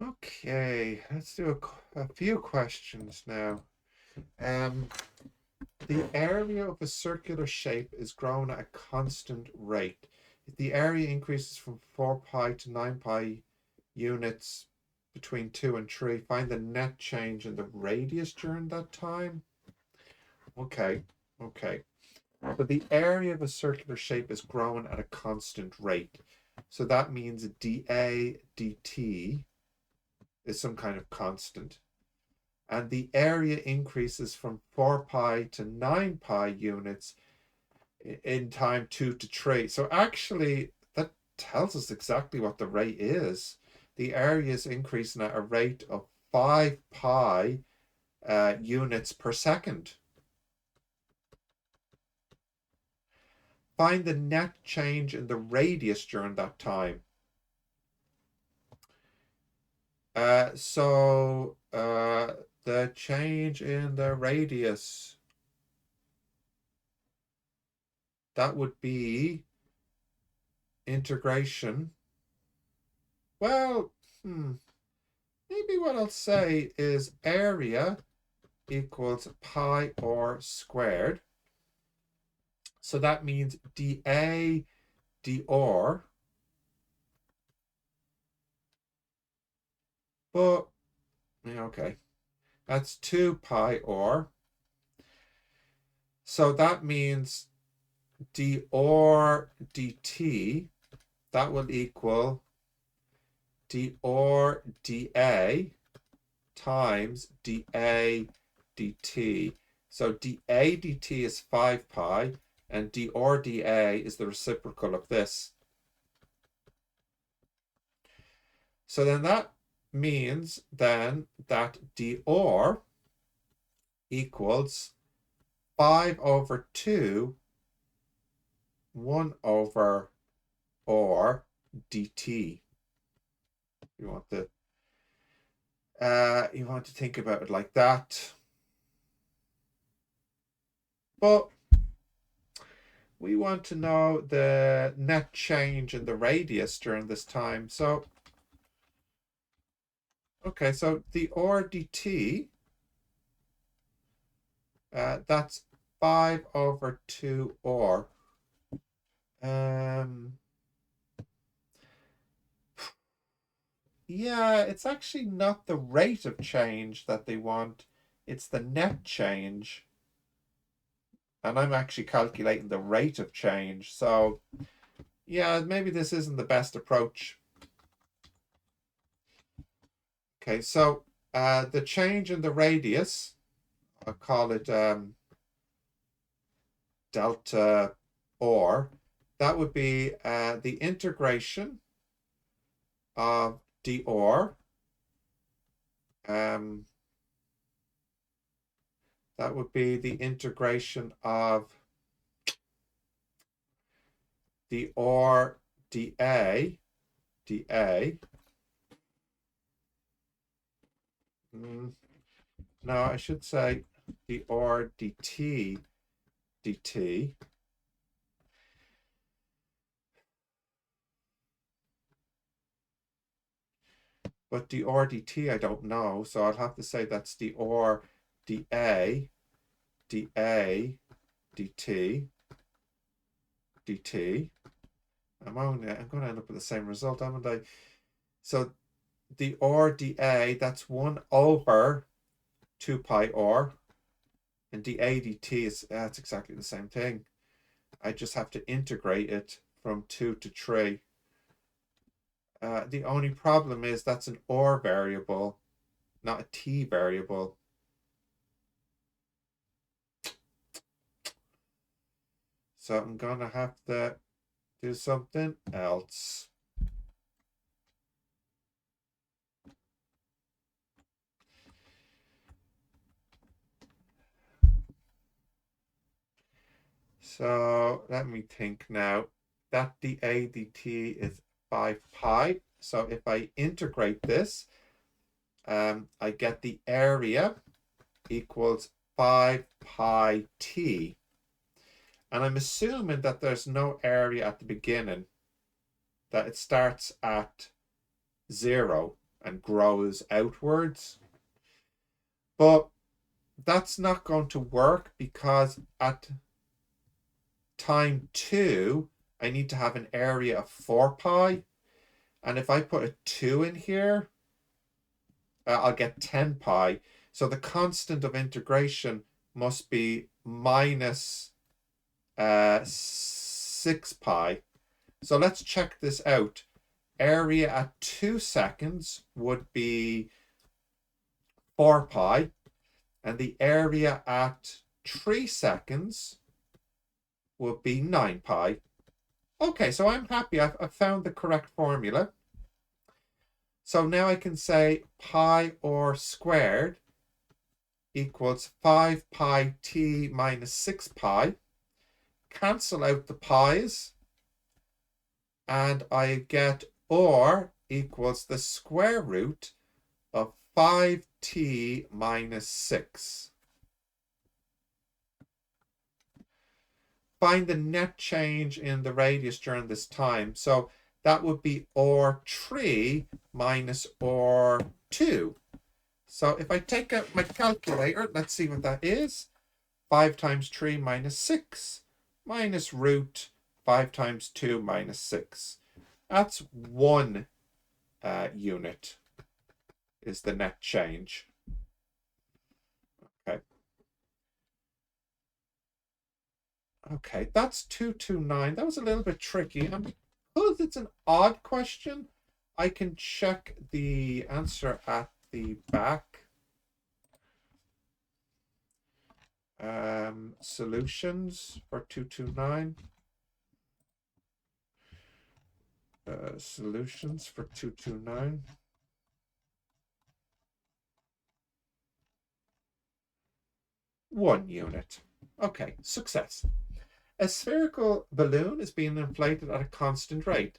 Okay, let's do a few questions now. Um, the area of a circular shape is grown at a constant rate. If the area increases from 4 pi to 9 pi units between 2 and 3, find the net change in the radius during that time. Okay, okay. So the area of a circular shape is growing at a constant rate. So that means dA dt is some kind of constant. And the area increases from 4 pi to 9 pi units in time 2 to 3. So actually, that tells us exactly what the rate is. The area is increasing at a rate of 5 pi units per second. Find the net change in the radius during that time. The change in the radius, that would be integration. Well, maybe what I'll say is area equals pi r squared. So that means dA dr. But, okay, that's 2 pi r. So that means dr dt, that will equal dr dA times dA dt. So dA dt is 5 pi, and dr dA is the reciprocal of this. So then that means then that dr equals 5 over 2, 1 over r dt. You want to think about it like that. But we want to know the net change in the radius during this time. So, okay, so the r dt, that's 5 over 2 r. Yeah, it's actually not the rate of change that they want. It's the net change. And I'm actually calculating the rate of change. So, yeah, maybe this isn't the best approach. Okay, so the change in the radius, I'll call it delta r, that would be the integration of dr. That would be the integration of dr dA. No, I should say dr dt. But dr dt I don't know, so I'll have to say that's dr dA dt. I'm going to end up with the same result, haven't I? So the r dA, that's 1 over 2 pi r, and dA dt is that's exactly the same thing. I just have to integrate it from 2 to 3. The only problem is that's an r variable, not a t variable. So I'm gonna have to do something else. So let me think now. That dA dt is 5 pi. So if I integrate this, I get the area equals 5 pi t. And I'm assuming that there's no area at the beginning, that it starts at 0. and grows outwards. But that's not going to work because at time 2, I need to have an area of 4 pi. And if I put a 2 in here, I'll get 10 pi. So the constant of integration must be minus 6 pi. So let's check this out. Area at 2 seconds would be 4 pi. And the area at 3 seconds would be 9 pi. Okay, so I'm happy. I've found the correct formula. So now I can say pi r squared equals 5 pi t minus 6 pi. Cancel out the pi's. And I get r equals the square root of 5t minus 6. Find the net change in the radius during this time. So that would be r3 minus r2. So if I take out my calculator, let's see what that is. 5 times 3 minus 6 minus root 5 times 2 minus 6. That's 1 unit is the net change. Okay. Okay, that's 229. That was a little bit tricky. And because it's an odd question, I can check the answer at the back. Solutions for 229. Solutions for 229. One unit. Okay, success. A spherical balloon is being inflated at a constant rate.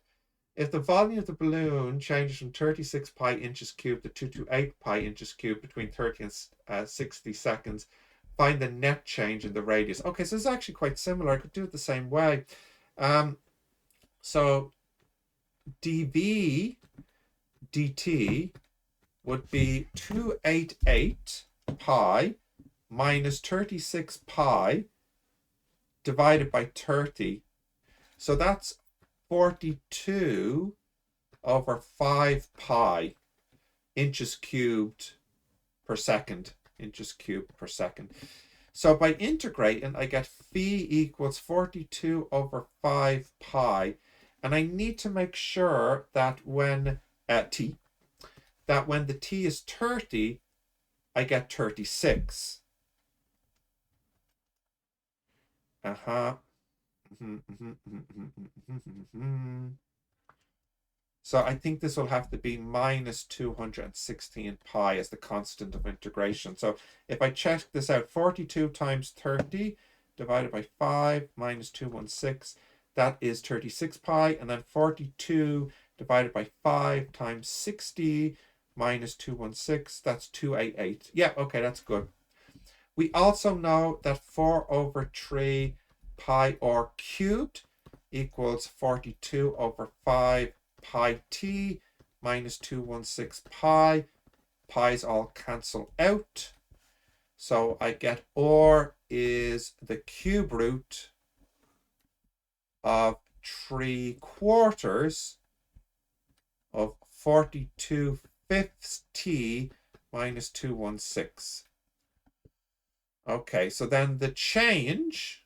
If the volume of the balloon changes from 36 pi inches cubed to 228 pi inches cubed between 30 and 60 seconds, find the net change in the radius. Okay, so this is actually quite similar. I could do it the same way. So dv dt would be 288 pi minus 36 pi divided by 30. So that's 42 over 5 pi inches cubed per second. Inches cubed per second. So by integrating, I get phi equals 42 over 5 pi. And I need to make sure that when when the t is 30, I get 36. So I think this will have to be minus 216 pi as the constant of integration. So if I check this out, 42 times 30 divided by 5 minus 216, that is 36 pi. And then 42 divided by 5 times 60 minus 216, that's 288. Yeah, okay, that's good. We also know that 4 over 3 pi r cubed equals 42 over 5 pi t minus 216 pi. Pi's all cancel out. So I get r is the cube root of 3/4 of 42 fifths t minus 216. Okay, so then the change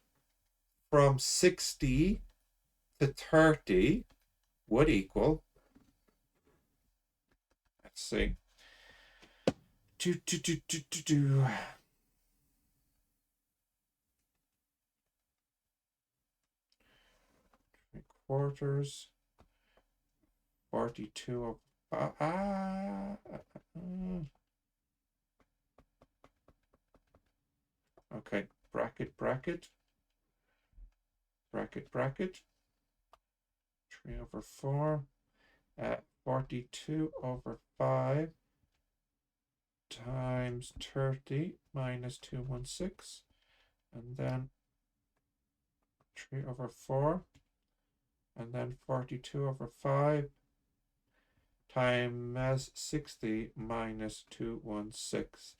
from 60 to 30 would equal, let's see, 3/4, 42 of, okay, bracket, 3 over 4, 42 over 5 times 30 minus 216, and then 3 over 4, and then 42 over 5 times 60 minus 216.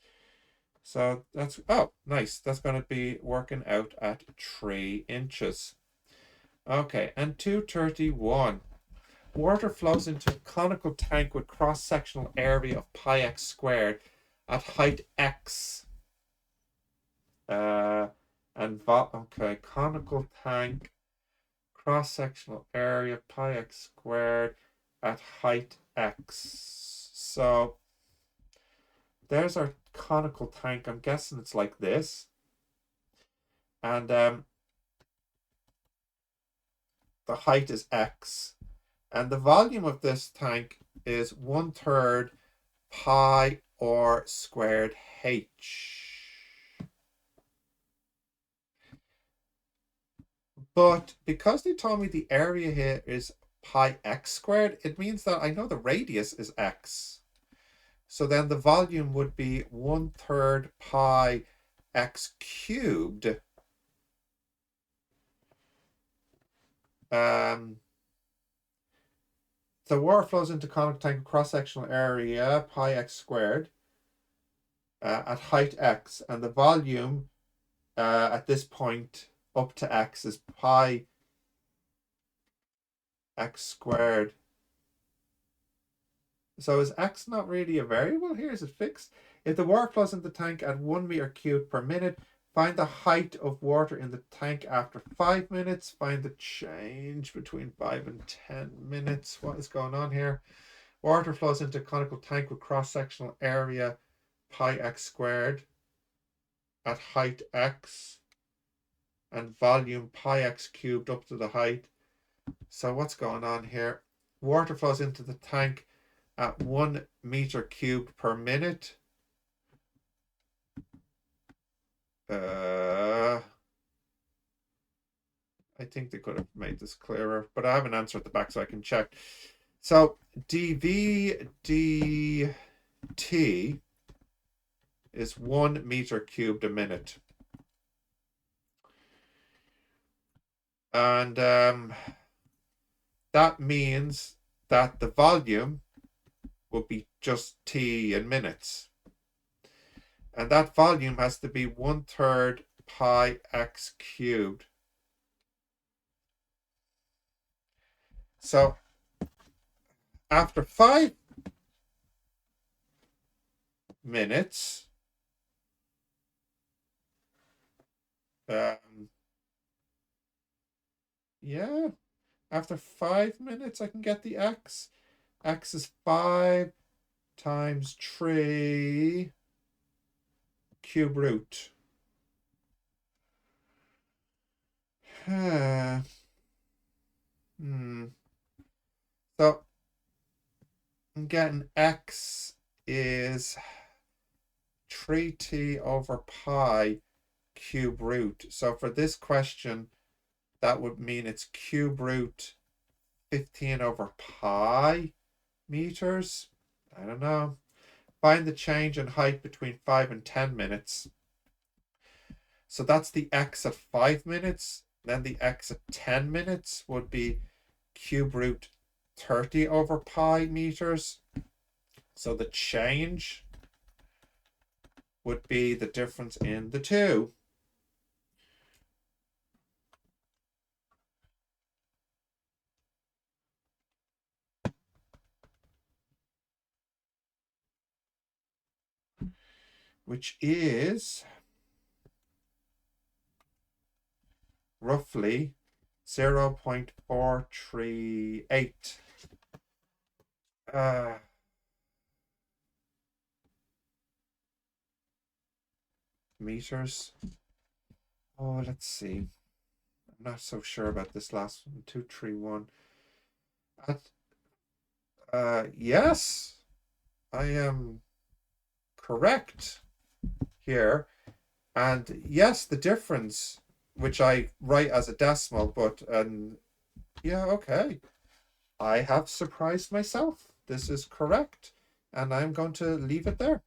So that's, oh, nice. That's going to be working out at 3 inches. Okay, and 231. Water flows into a conical tank with cross-sectional area of pi x squared at height x. Okay, conical tank, cross-sectional area pi x squared at height x. So there's our conical tank. I'm guessing it's like this. And the height is x. And the volume of this tank is 1/3 pi r squared h. But because they told me the area here is pi x squared, it means that I know the radius is x. So then the volume would be 1/3 pi x cubed. The water flows into conical tank cross-sectional area pi x squared at height x, and the volume at this point up to x is pi x squared. So is x not really a variable here? Is it fixed? If the water flows in the tank at 1 meter cubed per minute, find the height of water in the tank after 5 minutes. Find the change between 5 and 10 minutes. What is going on here? Water flows into a conical tank with cross-sectional area pi x squared at height x and volume pi x cubed up to the height. So what's going on here? Water flows into the tank at 1 meter cubed per minute. I think they could have made this clearer, but I have an answer at the back so I can check. So dV dt is 1 meter cubed a minute. And that means that the volume will be just T in minutes. And that volume has to be 1/3 pi x cubed. So after 5 minutes, yeah, after 5 minutes, I can get the x. X is 5 times 3 cube root. So I'm getting x is 3t over pi cube root. So for this question, that would mean it's cube root 15 over pi meters. I don't know. Find the change in height between 5 and 10 minutes. So that's the x at 5 minutes. Then the x at 10 minutes would be cube root 30 over pi meters. So the change would be the difference in the two. Which is roughly 0.438 meters. Oh, let's see. I'm not so sure about this last one. 231. Yes, I am correct here. And yes, the difference, which I write as a decimal, but yeah, okay. I have surprised myself. This is correct. And I'm going to leave it there.